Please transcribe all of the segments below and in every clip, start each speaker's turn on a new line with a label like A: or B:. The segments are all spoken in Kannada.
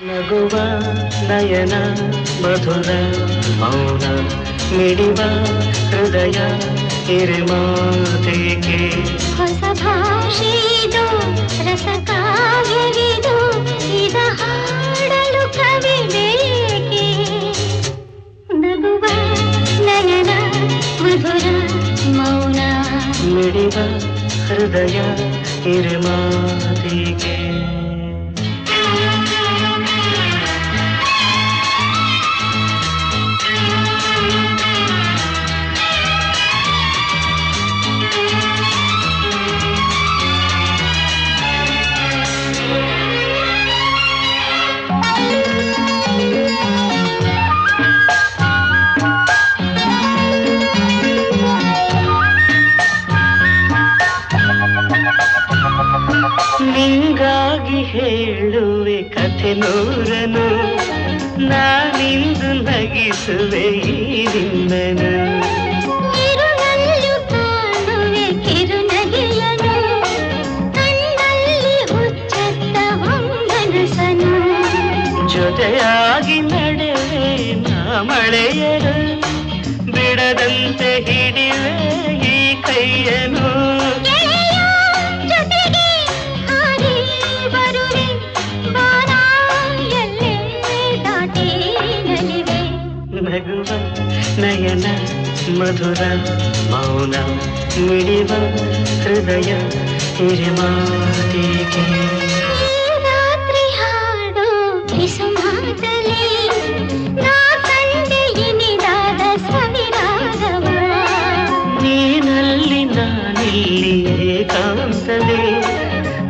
A: ನಗುವ ನಯನ ಮಧುರ ಮೌನ ಮಿಡಿವ ಹೃದಯ ಹಿರಿಮಾತೆಗೆ
B: ಹೊಸ ಭಾಷೆದು ರಸ ಕಾವ್ಯವಿದು ಇದ ಹಾಡಲು ಕವಿ ಬೇಕೆ ನಗುವ ನಯನ ಮಧುರ ಮೌನ
A: ಮಿಡಿವ ಹೃದಯ ಹಿರಿಮಾತೆಗೆ ನಿಂಗಾಗಿ ಹೇಳುವೆ ಕಥೆ ನೂರನು ನಾನಿಂದು ನಗಿಸುವೆ ಈ ನಿನ್ನನು
B: ಕಿರುನಲ್ಲು ಕಾಣುವೆ ಕಿರುನಗೆಯನು ಕಣ್ಣಲ್ಲಿ ಹುಚ್ಚತ್ತ ಹೊಂಗನಸನು
A: ಜೊತೆಯಾಗಿ ನಡೆವೆ ನಾ ಮಳೆಯರು ಬಿಡದಂತೆ ಹಿಡಿವೆ ಈ ಕೈಯನು ನಗುವ ನಯನ ಮಧುರ ಮೌನ ಮಿಡಿವ ಹೃದಯ ಹಿರಿಮಾತೆಗೆ
B: ರಾತ್ರಿ ಹಾಡು ಕಿಸುಮಾತಲಿ ನಾ ಕಂಡೆ ಇನಿದಾದ ಸವಿರಾಗವ
A: ನೀನಲ್ಲಿ ನಾನಿಲ್ಲಿ ಏಕಾಂತವೇ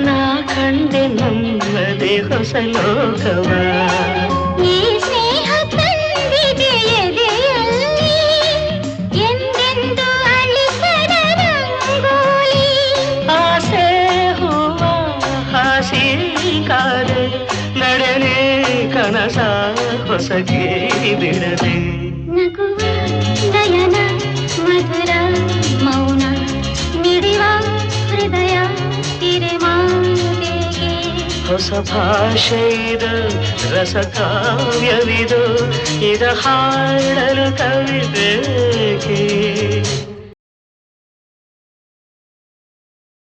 A: ನಾ ಕಂಡೆ ನಮ್ಮದೇ ಹೊಸ ಲೋಕವ
B: ಈ ಸ್ನೇಹ ತಂದಿದೆ ಎದೆಯಲ್ಲಿ ಎಂದೆಂದು ಅಳಿಸದ ರಂಗೋಲಿ
A: ಆಸೆ ಹೂವ ಹಾಸಿ ಕಾದೆ ನಡೆನೆ ಕನಸ ಹೊಸಗೆ ಬಿಡದೆ
B: ನಗುವ ನಯನ ಮಧುರ ಮೌನ ಮಿಡಿವ ಹೃದಯ ಹಿರಿಮಾತೆಗೆ
A: ಹೊಸ ಭಾಷೆ ಇದು ರಸ ಕಾವ್ಯವಿದು ಇದ ಹಾಡಲು ಕವಿ